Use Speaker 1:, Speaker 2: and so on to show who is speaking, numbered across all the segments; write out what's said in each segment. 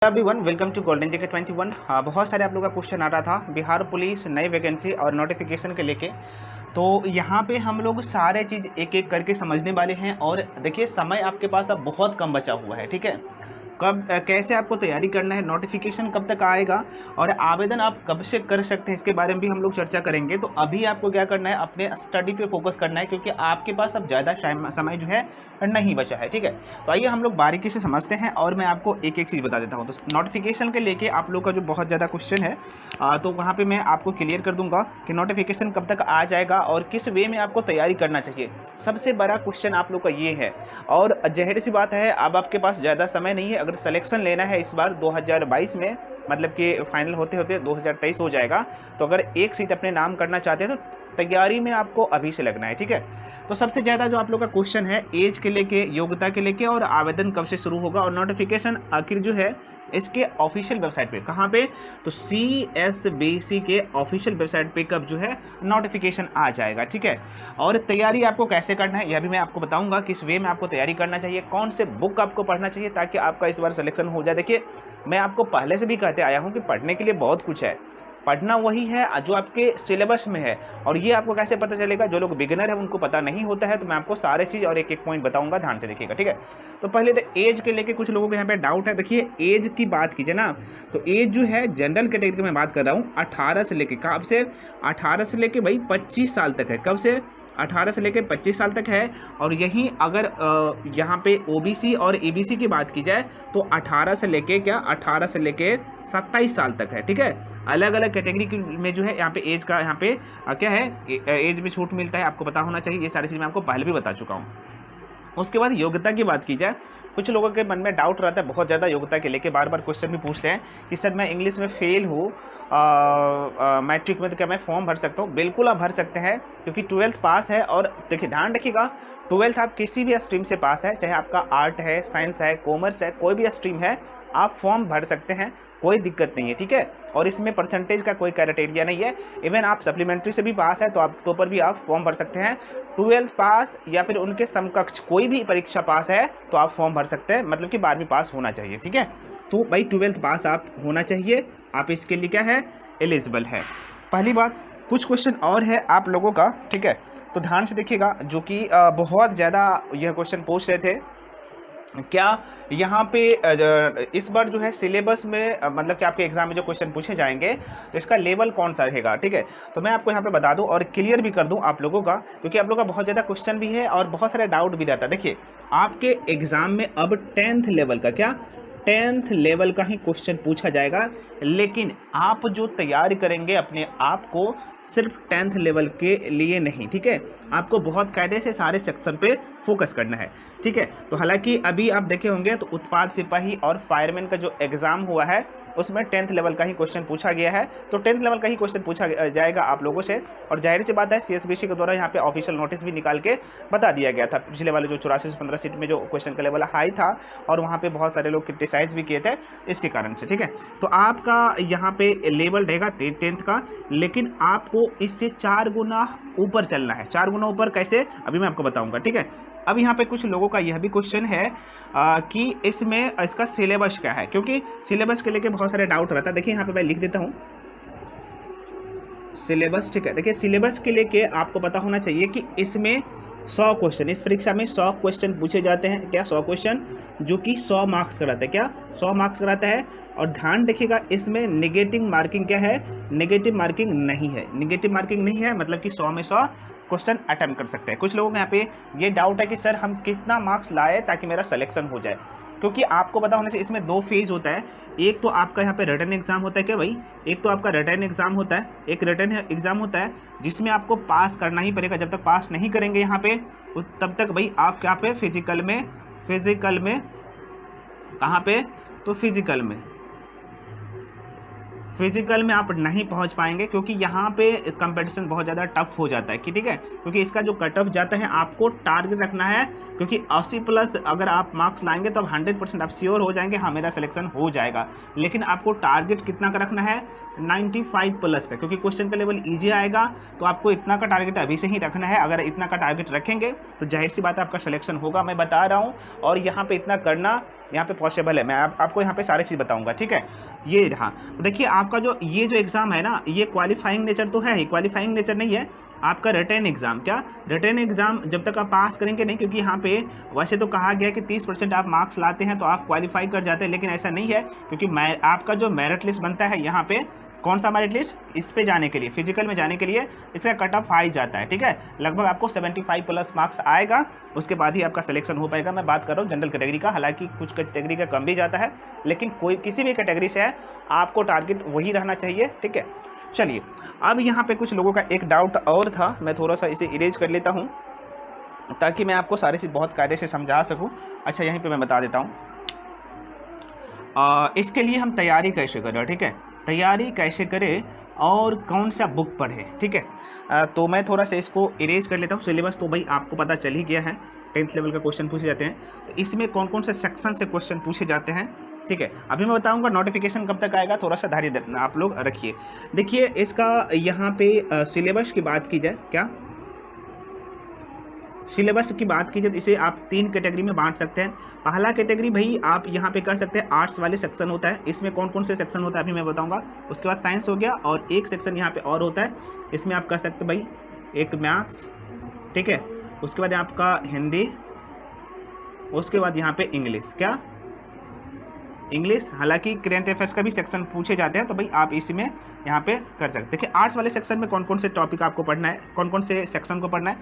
Speaker 1: Everyone welcome to golden जेके 21। बहुत सारे आप लोगों का क्वेश्चन आ रहा था बिहार पुलिस नई वैकेंसी और नोटिफिकेशन के लेके। तो यहाँ पे हम लोग सारे चीज़ एक एक करके समझने वाले हैं। और देखिए समय आपके पास अब बहुत कम बचा हुआ है, ठीक है। कब कैसे आपको तैयारी करना है, नोटिफिकेशन कब तक आएगा और आवेदन आप कब से कर सकते हैं, इसके बारे में भी हम लोग चर्चा करेंगे। तो अभी आपको क्या करना है, अपने स्टडी पे फोकस करना है, क्योंकि आपके पास अब ज़्यादा समय जो है नहीं बचा है, ठीक है। तो आइए हम लोग बारीकी से समझते हैं और मैं आपको एक एक चीज़ बता देता हूँ। तो नोटिफिकेशन के लेके आप लोग का जो बहुत ज़्यादा क्वेश्चन है, तो वहाँ पे मैं आपको क्लियर कर दूंगा कि नोटिफिकेशन कब तक आ जाएगा और किस वे में आपको तैयारी करना चाहिए। सबसे बड़ा क्वेश्चन आप लोग का ये है। और जाहिर सी बात है, अब आपके पास ज़्यादा समय नहीं है। अगर सिलेक्शन लेना है इस बार 2022 में, मतलब कि फाइनल होते होते 2023 हो जाएगा। तो अगर एक सीट अपने नाम करना चाहते हैं तो तैयारी में आपको अभी से लगना है, ठीक है। तो सबसे ज़्यादा जो आप लोग का क्वेश्चन है एज के लेके, योग्यता के लेके और आवेदन कब से शुरू होगा और नोटिफिकेशन आखिर जो है इसके ऑफिशियल वेबसाइट पे कहाँ पे, तो CSBC के ऑफिशियल वेबसाइट पे कब जो है नोटिफिकेशन आ जाएगा, ठीक है। और तैयारी आपको कैसे करना है यह भी मैं आपको बताऊंगा, किस वे में आपको तैयारी करना चाहिए, कौन से बुक आपको पढ़ना चाहिए ताकि आपका इस बार सिलेक्शन हो जाए। देखिए मैं आपको पहले से भी कहते आया हूँ कि पढ़ने के लिए बहुत कुछ है, पढ़ना वही है जो आपके सिलेबस में है। और ये आपको कैसे पता चलेगा, जो लोग बिगिनर है उनको पता नहीं होता है। तो मैं आपको सारे चीज़ और एक एक पॉइंट बताऊंगा, ध्यान से देखिएगा, ठीक है। तो पहले तो एज के लेके कुछ लोगों के यहाँ पे डाउट है। देखिए एज की बात कीजिए ना, तो एज जो है जनरल कैटेगरी में बात कर रहा हूँ 18 से लेके, कब से 18 से लेके भाई 25 साल तक है। कब से 18 से लेकर 25 साल तक है। और यहीं अगर यहाँ पे OBC और EBC की बात की जाए तो 18 से लेके 27 साल तक है, ठीक है। अलग अलग कैटेगरी में जो है यहाँ पे एज का यहाँ पे क्या है, एज में छूट मिलता है, आपको पता होना चाहिए। ये सारी चीज़ मैं आपको पहले भी बता चुका हूँ। उसके बाद योग्यता की बात की जाए, कुछ लोगों के मन में डाउट रहता है बहुत ज़्यादा योग्यता के लेके, बार बार क्वेश्चन भी पूछते हैं कि सर मैं इंग्लिश में फेल हूँ मैट्रिक में, तो क्या मैं फॉर्म भर सकता हूँ? बिल्कुल आप भर सकते हैं, क्योंकि 12th पास है। और देखिए ध्यान रखिएगा, 12th आप किसी भी स्ट्रीम से पास है, चाहे आपका आर्ट है, साइंस है, कॉमर्स है, कोई भी स्ट्रीम है, आप फॉर्म भर सकते हैं, कोई दिक्कत नहीं है, ठीक है। और इसमें परसेंटेज का कोई क्राइटेरिया नहीं है। इवन आप सप्लीमेंट्री से भी पास है तो आप तो पर भी आप फॉर्म भर सकते हैं। 12th पास या फिर उनके समकक्ष कोई भी परीक्षा पास है तो आप फॉर्म भर सकते हैं, मतलब कि 12वीं पास होना चाहिए, ठीक है। तो भाई 12th पास आप होना चाहिए, आप इसके लिए क्या है, एलिजिबल है, पहली बात। कुछ क्वेश्चन और है आप लोगों का, ठीक है। तो ध्यान से देखिएगा, जो कि बहुत ज़्यादा यह क्वेश्चन पूछ रहे थे क्या यहाँ पे इस बार जो है सिलेबस में मतलब कि आपके एग्जाम में जो क्वेश्चन पूछे जाएंगे तो इसका लेवल कौन सा रहेगा, ठीक है। तो मैं आपको यहाँ पे बता दूं और क्लियर भी कर दूं आप लोगों का, क्योंकि आप लोगों का बहुत ज़्यादा क्वेश्चन भी है और बहुत सारे डाउट भी रहता है। देखिए आपके एग्जाम में अब 10th लेवल का, क्या 10th लेवल का ही क्वेश्चन पूछा जाएगा। लेकिन आप जो तैयार करेंगे अपने आप को सिर्फ 10th लेवल के लिए नहीं, ठीक है। आपको बहुत कायदे से सारे सेक्शन पे फोकस करना है, ठीक है। तो हालांकि अभी आप देखे होंगे तो उत्पाद सिपाही और फायरमैन का जो एग्ज़ाम हुआ है उसमें 10th लेवल का ही क्वेश्चन पूछा गया है। तो 10th लेवल का ही क्वेश्चन पूछा जाएगा आप लोगों से। और जाहिर सी बात है CSBC के द्वारा यहाँ पे ऑफिशियल नोटिस भी निकाल के बता दिया गया था, पिछले वाले जो 84 से 15 सीट में जो क्वेश्चन का लेवल हाई था और वहाँ पे बहुत सारे लोग क्रिटिसाइज भी किए थे इसके कारण से, ठीक है। तो आपका यहाँ पे लेवल रहेगा 10th का, लेकिन आपको इससे 4 गुना ऊपर चलना है। 4 गुना ऊपर कैसे, अभी मैं आपको बताऊंगा, ठीक है। अब यहाँ पे कुछ लोगों का यह भी क्वेश्चन है कि इसमें इसका सिलेबस क्या है, क्योंकि सिलेबस के लेके बहुत सारे डाउट रहता है। देखिए यहाँ पे मैं लिख देता हूँ सिलेबस, ठीक है। देखिए सिलेबस के लेके आपको पता होना चाहिए कि इसमें 100 क्वेश्चन, इस परीक्षा में 100 क्वेश्चन पूछे जाते हैं। क्या 100 क्वेश्चन, जो कि 100 मार्क्स कराता है, क्या 100 मार्क्स कराता है। और ध्यान रखिएगा इसमें नेगेटिव मार्किंग क्या है, नेगेटिव मार्किंग नहीं है। नेगेटिव मार्किंग नहीं है मतलब कि 100 में 100 क्वेश्चन अटेम्प्ट कर सकते हैं। कुछ लोगों के यहाँ पे ये डाउट है कि सर हम कितना मार्क्स लाए ताकि मेरा सिलेक्शन हो जाए, क्योंकि आपको पता होना चाहिए इसमें 2 फेज होता है। एक तो आपका यहाँ पे रिटन एग्जाम होता है, क्या भाई, एक तो आपका रिटन एग्जाम होता है, एक रिटन एग्जाम होता है जिसमें आपको पास करना ही पड़ेगा। जब तक पास नहीं करेंगे यहाँ पे तब तक भाई आप क्या पे फिजिकल में कहाँ पे, तो फिजिकल में आप नहीं पहुंच पाएंगे, क्योंकि यहाँ पे कंपटीशन बहुत ज़्यादा टफ हो जाता है कि, ठीक है। क्योंकि इसका जो कट ऑफ जाता है आपको टारगेट रखना है, क्योंकि 80+ अगर आप मार्क्स लाएंगे तो आप 100% आप श्योर हो जाएंगे हाँ मेरा सिलेक्शन हो जाएगा। लेकिन आपको टारगेट कितना का रखना है, 95+ का, क्योंकि क्वेश्चन का लेवल ईजी आएगा। तो आपको इतना का टारगेट अभी से ही रखना है। अगर इतना का टारगेट रखेंगे तो जाहिर सी बात है आपका सिलेक्शन होगा, मैं बता रहा हूँ। और यहाँ पर इतना करना यहाँ पे पॉसिबल है। मैं आपको यहाँ पे सारी चीज़ बताऊँगा, ठीक है। ये रहा। तो देखिए आपका जो ये जो एग्ज़ाम है ना, ये क्वालिफाइंग नेचर तो है ही, क्वालिफाइंग नेचर नहीं है आपका रिटन एग्ज़ाम। क्या रिटन एग्ज़ाम जब तक आप पास करेंगे नहीं, क्योंकि यहाँ पे वैसे तो कहा गया है कि 30% आप मार्क्स लाते हैं तो आप क्वालिफाई कर जाते हैं, लेकिन ऐसा नहीं है, क्योंकि आपका जो मेरिट लिस्ट बनता है यहाँ पे, कौन सा मेरिट लिस्ट, इस पे जाने के लिए, फिजिकल में जाने के लिए इसका कट ऑफ हाई जाता है, ठीक है। लगभग आपको 75 प्लस मार्क्स आएगा, उसके बाद ही आपका सिलेक्शन हो पाएगा। मैं बात कर रहा हूँ जनरल कैटेगरी का, हालांकि कुछ कैटेगरी का कम भी जाता है, लेकिन कोई किसी भी कैटेगरी से है आपको टारगेट वही रहना चाहिए, ठीक है। चलिए अब यहाँ पे कुछ लोगों का एक डाउट और था, मैं थोड़ा सा इसे इरेज कर लेता हूँ ताकि मैं आपको सारी चीज़ बहुत कायदे से समझा सकूँ। अच्छा यहीं पे मैं बता देता हूँ इसके लिए हम तैयारी कैसे करें, ठीक है, तैयारी कैसे करें और कौन सा बुक पढ़ें, ठीक है। तो मैं थोड़ा सा इसको इरेज कर लेता हूँ। सिलेबस तो भाई आपको पता चल ही गया है, 10th लेवल का क्वेश्चन पूछे जाते हैं, तो इसमें कौन कौन से सेक्शन से क्वेश्चन पूछे जाते हैं, ठीक है। अभी मैं बताऊंगा नोटिफिकेशन कब तक आएगा, थोड़ा सा धैर्य आप लोग रखिए। देखिए इसका यहाँ पे सिलेबस की बात की जाए, क्या सिलेबस की बात कीजिए तो इसे आप 3 कैटेगरी में बांट सकते हैं। पहला कैटेगरी भाई आप यहाँ पे कर सकते हैं, आर्ट्स वाले सेक्शन होता है, इसमें कौन कौन से सेक्शन होता है अभी मैं बताऊंगा। उसके बाद साइंस हो गया, और एक सेक्शन यहाँ पे और होता है, इसमें आप कर सकते हैं भाई एक मैथ्स, ठीक है। उसके बाद आपका हिंदी, उसके बाद यहाँ पे इंग्लिश, क्या इंग्लिश, हालांकि करेंट अफेयर्स का भी सेक्शन पूछे जाते हैं, तो भाई आप इसी में यहाँ पे कर सकते हैं। देखिए आर्ट्स वाले सेक्शन में कौन कौन से टॉपिक आपको पढ़ना है, कौन कौन से सेक्शन को पढ़ना है।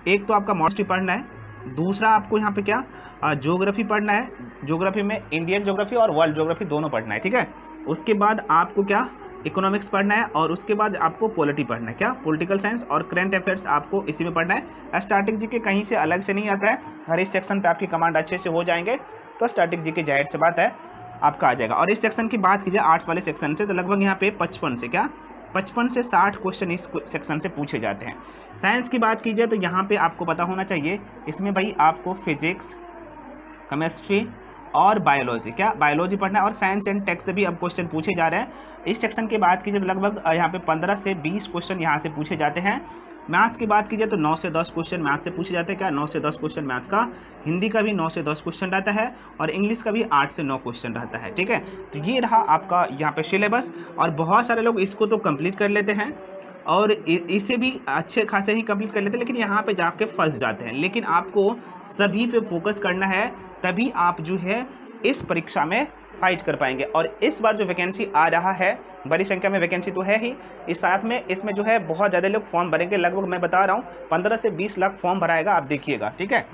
Speaker 1: एक तो आपका मॉडर्निटी पढ़ना है, दूसरा आपको यहाँ पे क्या ज्योग्राफी पढ़ना है, ज्योग्राफी में इंडियन ज्योग्राफी और वर्ल्ड ज्योग्राफी दोनों पढ़ना है, ठीक है। उसके बाद आपको क्या इकोनॉमिक्स पढ़ना है, और उसके बाद आपको पॉलिटी पढ़ना है, क्या पॉलिटिकल साइंस और करंट अफेयर्स आपको इसी में पढ़ना है। स्टैटिक जीके कहीं से अलग से नहीं आता है, हर इस सेक्शन पे आपकी कमांड अच्छे से हो जाएंगे, तो स्टैटिक जीके जाहिर से बात है आपका आ जाएगा। और इस सेक्शन की बात कीजिए आर्ट्स वाले सेक्शन से, तो लगभग यहाँ पे 55 से 60 क्वेश्चन इस सेक्शन से पूछे जाते हैं। साइंस की बात कीजिए तो यहाँ पे आपको पता होना चाहिए, इसमें भाई आपको फिजिक्स, केमिस्ट्री और बायोलॉजी, क्या बायोलॉजी पढ़ना है, और साइंस एंड टेक्स्ट से भी अब क्वेश्चन पूछे जा रहे हैं। इस सेक्शन की बात कीजिए तो लगभग यहाँ पे 15 से 20 क्वेश्चन यहाँ से पूछे जाते हैं। मैथ्स की बात कीजिए तो 9 से 10 क्वेश्चन मैथ्स से पूछे जाते हैं, क्या 9 से 10 क्वेश्चन मैथ्स का, हिंदी का भी 9 से 10 क्वेश्चन रहता है, और इंग्लिश का भी 8 से 9 क्वेश्चन रहता है, ठीक है। तो ये रहा आपका यहाँ पे सिलेबस, और बहुत सारे लोग इसको तो कंप्लीट कर लेते हैं और इसे भी अच्छे खासे ही कंप्लीट कर लेते हैं, लेकिन यहाँ पे जाके फंस जाते हैं। लेकिन आपको सभी पे फोकस करना है, तभी आप जो है इस परीक्षा में फाइट कर पाएंगे। और इस बार जो वैकेंसी आ रहा है, बड़ी संख्या में वैकेंसी तो है ही, इस साथ में इसमें जो है बहुत ज़्यादा लोग फॉर्म भरेंगे, लगभग मैं बता रहा हूँ 15 से 20 लाख फॉर्म भराएगा, आप देखिएगा, ठीक है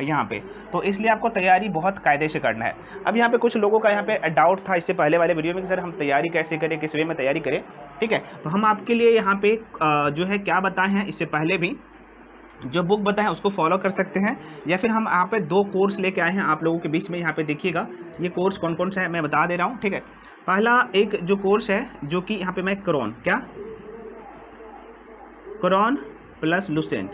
Speaker 1: यहाँ पे। तो इसलिए आपको तैयारी बहुत कायदे से करना है। अब यहाँ पे कुछ लोगों का यहाँ पे डाउट था इससे पहले वाले वीडियो में कि सर हम तैयारी कैसे करें, किस वे में तैयारी करें, ठीक है। तो हम आपके लिए यहाँ पे जो है क्या बताए हैं, इससे पहले भी जो बुक बताएं उसको फॉलो कर सकते हैं, या फिर हम यहाँ पे 2 कोर्स लेके आए हैं आप लोगों के बीच में। यहाँ पे देखिएगा ये कोर्स कौन कौन सा है मैं बता दे रहा हूँ, ठीक है। पहला एक जो कोर्स है जो कि यहाँ पे मैं क्रॉन प्लस लुसेंट,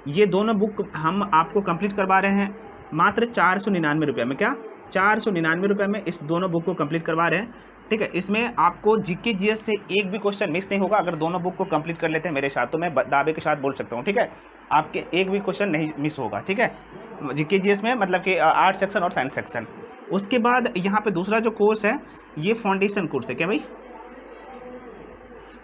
Speaker 1: ये दोनों बुक हम आपको कंप्लीट करवा रहे हैं मात्र 499 रुपये में, क्या 499 रुपये में इस दोनों बुक को कंप्लीट करवा रहे हैं, ठीक है। इसमें आपको जीके जीएस से एक भी क्वेश्चन मिस नहीं होगा। अगर दोनों बुक को कंप्लीट कर लेते हैं मेरे साथ, तो मैं दावे के साथ बोल सकता हूँ, ठीक है, आपके एक भी क्वेश्चन नहीं मिस होगा, ठीक है, जीके जीएस में, मतलब कि आर्ट सेक्शन और साइंस सेक्शन। उसके बाद यहाँ पे दूसरा जो कोर्स है ये फाउंडेशन कोर्स है, क्या भाई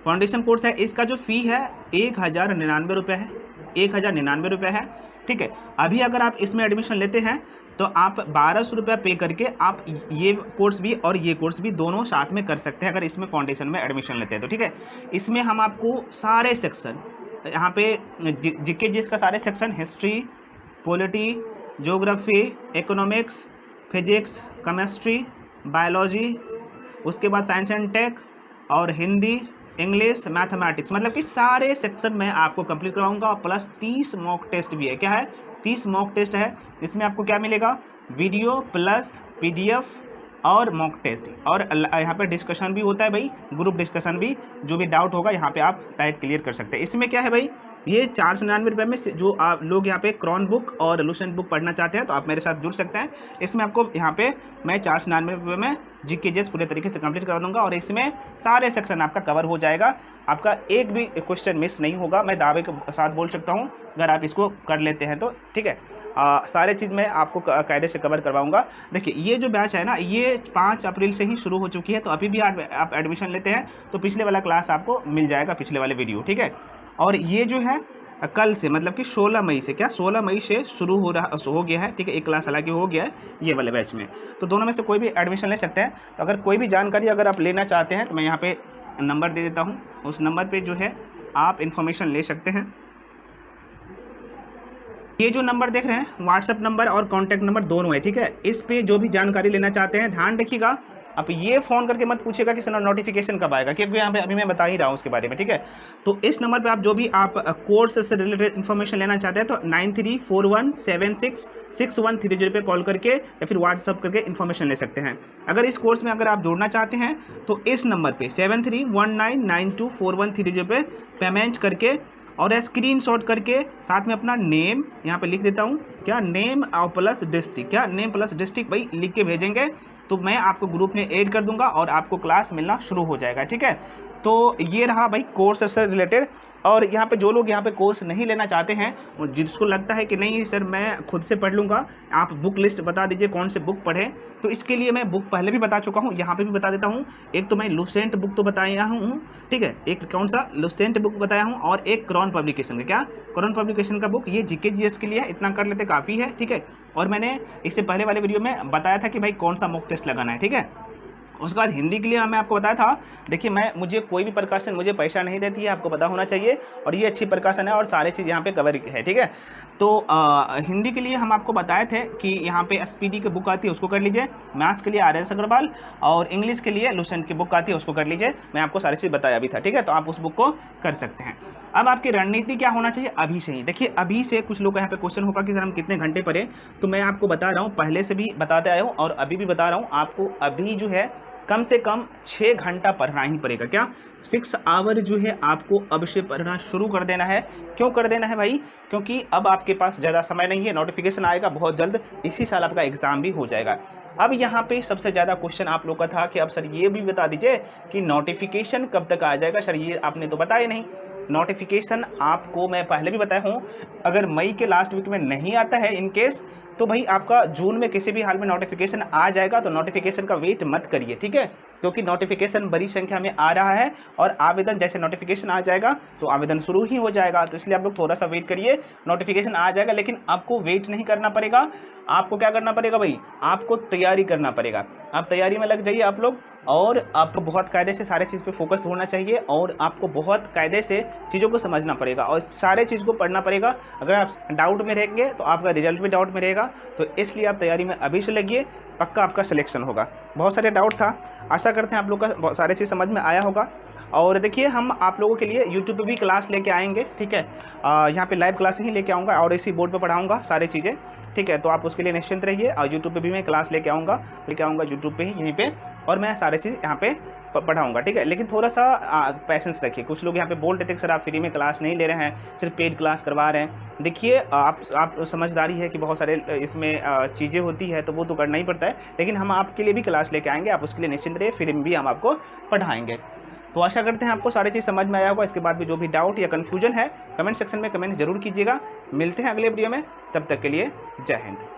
Speaker 1: फाउंडेशन कोर्स है। इसका जो फ़ी है 1099 रुपये है, 1099 रुपये है, ठीक है। अभी अगर आप इसमें एडमिशन लेते हैं तो आप 1200 रुपया पे करके आप ये कोर्स भी और ये कोर्स भी दोनों साथ में कर सकते हैं, अगर इसमें फाउंडेशन में एडमिशन लेते हैं तो, ठीक है। इसमें हम आपको सारे सेक्शन यहाँ पे जीके जीएस का सारे section, history, polity, geography, economics, physics, chemistry, biology, उसके बाद साइंस एंड टेक, और हिंदी, इंग्लिश, मैथमेटिक्स, मतलब कि सारे सेक्शन में आपको कंप्लीट कराऊंगा। प्लस 30 मॉक टेस्ट भी है, क्या है 30 मॉक टेस्ट है। इसमें आपको क्या मिलेगा, वीडियो प्लस पीडीएफ और मॉक टेस्ट, और यहाँ पे डिस्कशन भी होता है भाई, ग्रुप डिस्कशन भी, जो भी डाउट होगा यहाँ पे आप डायरेक्ट क्लियर कर सकते हैं। इसमें क्या है भाई, ये 499 रुपये में जो आप लोग यहाँ पे क्रॉन बुक और लुसेंट बुक पढ़ना चाहते हैं तो आप मेरे साथ जुड़ सकते हैं। इसमें आपको यहाँ पे मैं 499 रुपये में जीके जीएस पूरे तरीके से कंप्लीट करा दूंगा, और इसमें सारे सेक्शन आपका कवर हो जाएगा, आपका एक भी क्वेश्चन मिस नहीं होगा, मैं दावे के साथ बोल सकता हूँ, अगर आप इसको कर लेते हैं तो, ठीक है। सारे चीज़ मैं आपको कायदे से कवर करवाऊंगा। देखिए ये जो बैच है ना, ये 5 अप्रैल से ही शुरू हो चुकी है, तो अभी भी आप एडमिशन लेते हैं तो पिछले वाला क्लास आपको मिल जाएगा, पिछले वाले वीडियो, ठीक है। और ये जो है कल से, मतलब कि 16 मई से, क्या 16 मई से शुरू हो गया है, ठीक है। एक क्लास हालांकि हो गया है ये वाले बैच में, तो दोनों में से कोई भी एडमिशन ले सकते हैं। तो अगर कोई भी जानकारी अगर आप लेना चाहते हैं तो मैं यहाँ पे नंबर दे देता हूँ, उस नंबर पे जो है आप इन्फॉर्मेशन ले सकते हैं। ये जो नंबर देख रहे हैं व्हाट्सएप नंबर और कॉन्टैक्ट नंबर दोनों है, ठीक है। इस पे जो भी जानकारी लेना चाहते हैं ध्यान रखिएगा, आप ये फ़ोन करके मत पूछिएगा कि सर नोटिफिकेशन कब आएगा, क्योंकि यहाँ पे अभी मैं बता ही रहा हूँ उसके बारे में, ठीक है। तो इस नंबर पे आप जो भी आप कोर्स से रिलेटेड इन्फॉर्मेशन लेना चाहते हैं तो 9341766130 पे कॉल करके या फिर व्हाट्सअप करके इन्फॉर्मेशन ले सकते हैं। अगर इस कोर्स में अगर आप जुड़ना चाहते हैं तो इस नंबर पे 7319924130 पे पेमेंट करके और स्क्रीनशॉट करके साथ में अपना नेम यहाँ पे लिख देता हूँ, क्या नेम और प्लस डिस्ट्रिक्ट, क्या नेम प्लस डिस्ट्रिक्ट भाई लिख के भेजेंगे तो मैं आपको ग्रुप में ऐड कर दूंगा और आपको क्लास मिलना शुरू हो जाएगा, ठीक है। तो ये रहा भाई कोर्स से रिलेटेड। और यहाँ पे जो लोग यहाँ पे कोर्स नहीं लेना चाहते हैं, जिसको लगता है कि नहीं सर मैं खुद से पढ़ लूँगा, आप बुक लिस्ट बता दीजिए कौन से बुक पढ़ें, तो इसके लिए मैं बुक पहले भी बता चुका हूँ, यहाँ पे भी बता देता हूँ। एक तो मैं लुसेंट बुक तो बताया हूँ, ठीक है, एक कौन सा लुसेंट बुक बताया हूँ, और एक क्रॉन पब्लिकेशन का, क्या क्रॉन पब्लिकेशन का बुक, ये जीके जीएस के लिए है, इतना कर लेते काफ़ी है, ठीक है। और मैंने इससे पहले वाले वीडियो में बताया था कि भाई कौन सा मॉक टेस्ट लगाना है, ठीक है। उसके बाद हिंदी के लिए मैं आपको बताया था, देखिए मुझे कोई भी प्रकाशन मुझे पैसा नहीं देती है, आपको पता होना चाहिए, और ये अच्छी प्रकाशन है और सारी चीज़ यहाँ पे कवर है, ठीक है। तो हिंदी के लिए हम आपको बताए थे कि यहाँ पे एसपीडी की बुक आती है उसको कर लीजिए, मैथ्स के लिए आर.एस. अग्रवाल, और इंग्लिश के लिए लुसेंट की बुक आती है उसको कर लीजिए, मैं आपको सारी चीज़ बताया भी था, ठीक है। तो आप उस बुक को कर सकते हैं। अब आपकी रणनीति क्या होना चाहिए अभी से ही, देखिए अभी से कुछ लोग यहाँ पे क्वेश्चन होगा कि सर हम कितने घंटे पढ़े, तो मैं आपको बता रहा हूँ, पहले से भी बताते आया हूँ और अभी भी बता रहा हूँ आपको, अभी जो है कम से कम 6 घंटा पढ़ना ही पड़ेगा, क्या 6 आवर जो है आपको अब से पढ़ना शुरू कर देना है। क्यों कर देना है भाई, क्योंकि अब आपके पास ज़्यादा समय नहीं है, नोटिफिकेशन आएगा बहुत जल्द, इसी साल आपका एग्ज़ाम भी हो जाएगा। अब यहाँ पे सबसे ज़्यादा क्वेश्चन आप लोग का था कि अब सर ये भी बता दीजिए कि नोटिफिकेशन कब तक आ जाएगा, सर ये आपने तो बताया नहीं। नोटिफिकेशन आपको मैं पहले भी बताया हूँ, अगर मई के लास्ट वीक में नहीं आता है इन केस, तो भाई आपका जून में किसी भी हाल में नोटिफिकेशन आ जाएगा, तो नोटिफिकेशन का वेट मत करिए, ठीक है, क्योंकि नोटिफिकेशन बड़ी संख्या में आ रहा है और आवेदन जैसे नोटिफिकेशन आ जाएगा तो आवेदन शुरू ही हो जाएगा, तो इसलिए आप लोग थोड़ा सा वेट करिए, नोटिफिकेशन आ जाएगा, लेकिन आपको वेट नहीं करना पड़ेगा, आपको क्या करना पड़ेगा भाई, आपको तैयारी करना पड़ेगा। आप तैयारी में लग जाइए आप लोग, और आपको बहुत कायदे से सारे चीज़ पे फोकस होना चाहिए और आपको बहुत कायदे से चीज़ों को समझना पड़ेगा और सारे चीज़ को पढ़ना पड़ेगा। अगर आप डाउट में रहेंगे तो आपका रिजल्ट भी डाउट में रहेगा, तो इसलिए आप तैयारी में अभी से लगिए, पक्का आपका सिलेक्शन होगा। बहुत सारे डाउट था, आशा करते हैं आप लोग का सारे चीज़ समझ में आया होगा। और देखिए हम आप लोगों के लिए यूट्यूब पे भी क्लास लेके आएंगे, ठीक है, यहाँ पे लाइव क्लास ही लेके आऊँगा और इसी बोर्ड पे पढ़ाऊँगा सारी चीज़ें, ठीक है। तो आप उसके लिए निश्चिंत रहिए, और यूट्यूब पे भी मैं क्लास लेके आऊँगा यूट्यूब पे ही यहीं पे, और मैं सारी चीज़ यहाँ पे पढ़ाऊँगा, ठीक है। लेकिन थोड़ा सा पैसेंस रखिए, कुछ लोग यहाँ पे बोल देते हैं सर आप फ्री में क्लास नहीं ले रहे हैं, सिर्फ पेड क्लास करवा रहे हैं। देखिए आप समझदारी है कि बहुत सारे इसमें चीज़ें होती है तो वो तो करना ही पड़ता है, लेकिन हम आपके लिए भी क्लास लेके आएंगे, आप उसके लिए निश्चिंत रहिए, फ्री में भी हम आपको पढ़ाएंगे। तो आशा करते हैं आपको सारी चीज़ समझ में आया होगा। इसके बाद भी जो भी डाउट या कन्फ्यूजन है कमेंट सेक्शन में कमेंट जरूर कीजिएगा। मिलते हैं अगले वीडियो में, तब तक के लिए जय हिंद।